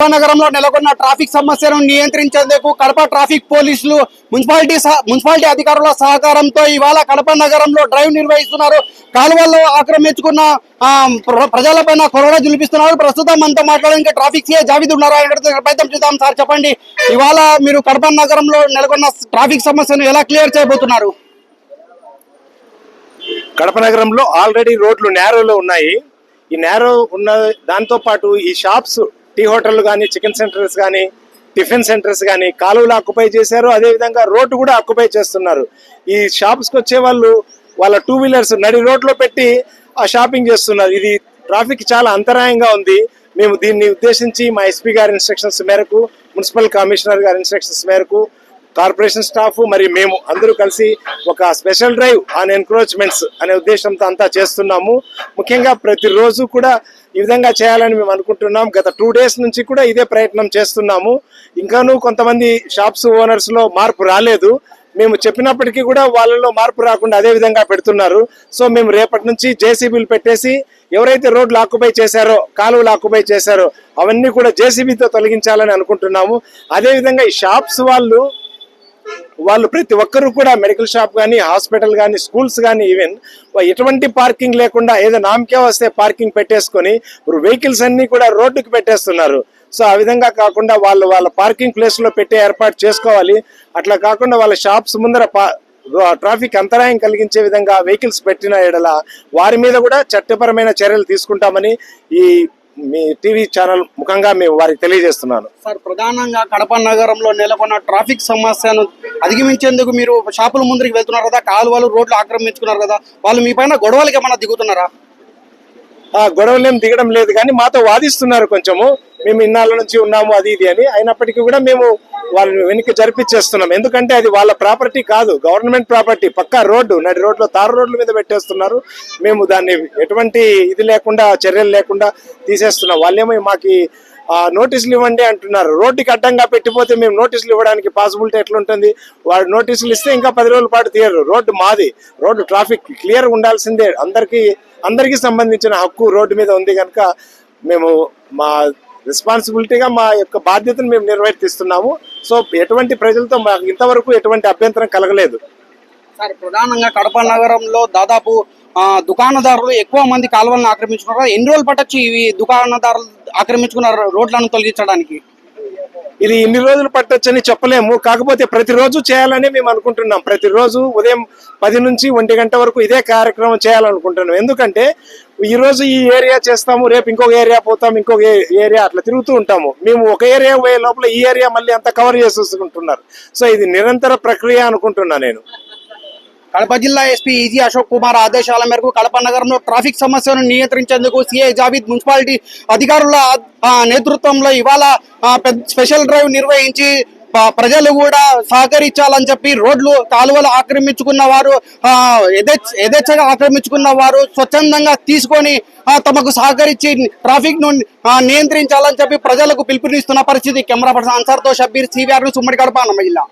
నగరంలో నెలకొన్న ట్రాఫిక్ సమస్యను నియంత్రించేందుకు కడప ట్రాఫిక్ పోలీసులు మున్సిపాలిటీ అధికారుల సహకారంతో ఇవాళ కడప నగరంలో డ్రైవ్ నిర్వహిస్తున్నారు. కాలువల్లో ఆక్రమించుకున్న ప్రజలపైన కొరడా జులిపిస్తున్నారు. ప్రస్తుతం మనతో మాట్లాడడానికి ట్రాఫిక్ సిఐ జావిద్ ఉన్నారు. ఆయన ప్రయత్నం చూద్దాం. సార్ చెప్పండి, ఇవాళ మీరు కడప నగరంలో నెలకొన్న ట్రాఫిక్ సమస్యను ఎలా క్లియర్ చేయబోతున్నారు? కడప నగరంలో ఆల్రెడీ రోడ్లు నేరోలో ఉన్నాయి. ఈ నేరో ఉన్న దాంతో పాటు ఈ షాప్స్, టీ హోటళ్లు కానీ, చికెన్ సెంటర్స్ కానీ, టిఫిన్ సెంటర్స్ కానీ కాలువలు ఆక్యుపై చేశారు. అదేవిధంగా రోడ్డు కూడా ఆక్యుపై చేస్తున్నారు. ఈ షాప్స్కి వచ్చే వాళ్ళు వాళ్ళ టూ వీలర్స్ నడి రోడ్లో పెట్టి ఆ షాపింగ్ చేస్తున్నారు. ఇది ట్రాఫిక్ చాలా అంతరాయంగా ఉంది. మేము దీన్ని ఉద్దేశించి మా ఎస్పీ గారి ఇన్స్ట్రక్షన్స్ మేరకు, మున్సిపల్ కమిషనర్ గారి ఇన్స్ట్రక్షన్స్ మేరకు కార్పొరేషన్ స్టాఫ్ మరియు మేము అందరూ కలిసి ఒక స్పెషల్ డ్రైవ్ ఆన్ ఎన్క్రోచ్మెంట్స్ అనే ఉద్దేశంతో అంతా చేస్తున్నాము. ముఖ్యంగా ప్రతిరోజు కూడా ఈ విధంగా చేయాలని మేము అనుకుంటున్నాం. గత 2 days నుంచి కూడా ఇదే ప్రయత్నం చేస్తున్నాము. ఇంకాను కొంతమంది షాప్స్ ఓనర్స్ లో మార్పు రాలేదు. మేము చెప్పినప్పటికీ కూడా వాళ్ళలో మార్పు రాకుండా అదే విధంగా పెడుతున్నారు. సో మేము రేపటి నుంచి జేసీబీలు పెట్టేసి ఎవరైతే రోడ్లు ఆక్యుపై చేశారో, కాలువలు ఆక్యుపై చేశారో అవన్నీ కూడా జేసీబీతో తొలగించాలని అనుకుంటున్నాము. అదేవిధంగా ఈ షాప్స్ వాళ్ళు ప్రతి ఒక్కరు కూడా మెడికల్ షాప్ కానీ, హాస్పిటల్ కానీ, స్కూల్స్ కానీ, ఈవెన్ ఎటువంటి పార్కింగ్ లేకుండా ఏదో నామకే వస్తే పార్కింగ్ పెట్టేసుకొని వెహికల్స్ అన్ని కూడా రోడ్డుకి పెట్టేస్తున్నారు. సో ఆ విధంగా కాకుండా వాళ్ళ పార్కింగ్ ప్లేస్ లో పెట్టే ఏర్పాటు చేసుకోవాలి. అట్లా కాకుండా వాళ్ళ షాప్స్ ముందర ట్రాఫిక్ అంతరాయం కలిగించే విధంగా వెహికల్స్ పెట్టిన ఎడల వారి మీద కూడా చట్టపరమైన చర్యలు తీసుకుంటామని ఈ మీ టీవీ ఛానల్ ముఖంగా మేము వారికి తెలియజేస్తున్నాను. సార్, ప్రధానంగా కడప నగరంలో నెలకొన్న ట్రాఫిక్ సమస్యను అధిగమించేందుకు మీరు షాపుల ముందుకు వెళ్తున్నారు కదా, కాలువలు రోడ్లు ఆక్రమించుకున్నారు కదా, వాళ్ళు మీ పైన గొడవలకి ఏమన్నా దిగుతున్నారా? గొడవలు ఏం దిగడం లేదు, కానీ మాతో వాదిస్తున్నారు. కొంచెము మేము ఇన్నాళ్ళ నుంచి ఉన్నాము అది ఇది అని. అయినప్పటికీ కూడా మేము వాళ్ళని వెనక్కి జరిపించేస్తున్నాం. ఎందుకంటే అది వాళ్ళ ప్రాపర్టీ కాదు, గవర్నమెంట్ ప్రాపర్టీ. పక్కా రోడ్డు, నడి రోడ్లో తారు రోడ్ల మీద పెట్టేస్తున్నారు. మేము దాన్ని ఎటువంటి ఇది లేకుండా, చర్యలు లేకుండా తీసేస్తున్నాం. వాళ్ళేమో మాకు నోటీసులు ఇవ్వండి అంటున్నారు. రోడ్డుకి అడ్డంగా పెట్టిపోతే మేము నోటీసులు ఇవ్వడానికి పాసిబిలిటీ ఎట్లుంటుంది? వాడు నోటీసులు ఇస్తే ఇంకా 10 రోజుల పాటు తీయరు. రోడ్డు మాది, రోడ్డు ట్రాఫిక్ క్లియర్ ఉండాల్సిందే. అందరికీ సంబంధించిన హక్కు రోడ్డు మీద ఉంది కనుక మేము మా రెస్పాన్సిబిలిటీగా మా యొక్క బాధ్యతను మేము నిర్వర్తిస్తున్నాము. సో ఎటువంటి ప్రజలతో మాకు ఇంతవరకు ఎటువంటి అభ్యంతరం కలగలేదు. సార్, ప్రధానంగా కడప నగరంలో దాదాపు దుకాణదారులు ఎక్కువ మంది కాలువలను ఆక్రమించుకున్నారు. ఎన్ని రోజులు పట్టొచ్చు ఇవి దుకాణదారులు ఆక్రమించుకున్న రోడ్లను తొలగించడానికి? ఇది ఇన్ని రోజులు పట్టొచ్చని చెప్పలేము. కాకపోతే ప్రతిరోజు చేయాలని మేము అనుకుంటున్నాం. ప్రతిరోజు ఉదయం 10 నుంచి 1 గంట వరకు ఇదే కార్యక్రమం చేయాలనుకుంటున్నాం. ఎందుకంటే ఈ రోజు ఈ ఏరియా చేస్తాము, రేపు ఇంకొక ఏరియా పోతాం, ఇంకొక ఏరియా అట్లా తిరుగుతూ ఉంటాము. మేము ఒక ఏరియా పోయే లోపల ఈ ఏరియా మళ్ళీ అంతా కవర్ చేసేసుకుంటున్నారు. సో ఇది నిరంతర ప్రక్రియ అనుకుంటున్నా నేను. కడప జిల్లా ఎస్పీ ఈజీ అశోక్ కుమార్ ఆదేశాల మేరకు కడప నగరంలో ట్రాఫిక్ సమస్యను నియంత్రించేందుకు సిఐ జావిద్ మున్సిపాలిటీ అధికారుల నేతృత్వంలో ఇవాళ స్పెషల్ డ్రైవ్ నిర్వహించి ప్రజలు కూడా సహకరించాలని చెప్పి రోడ్లు, కాలువలు ఆక్రమించుకున్న వారు, యథేచ్ఛగా ఆక్రమించుకున్న వారు స్వచ్ఛందంగా తీసుకొని తమకు సహకరించి ట్రాఫిక్ ను నియంత్రించాలని చెప్పి ప్రజలకు పిలుపునిస్తున్న పరిస్థితి. కెమెరా పర్సన్ అన్సార్తో షబ్బీర్, సివిఆర్ న్యూస్, ఉమ్మడి కడప, అన్నమయ్య జిల్లా.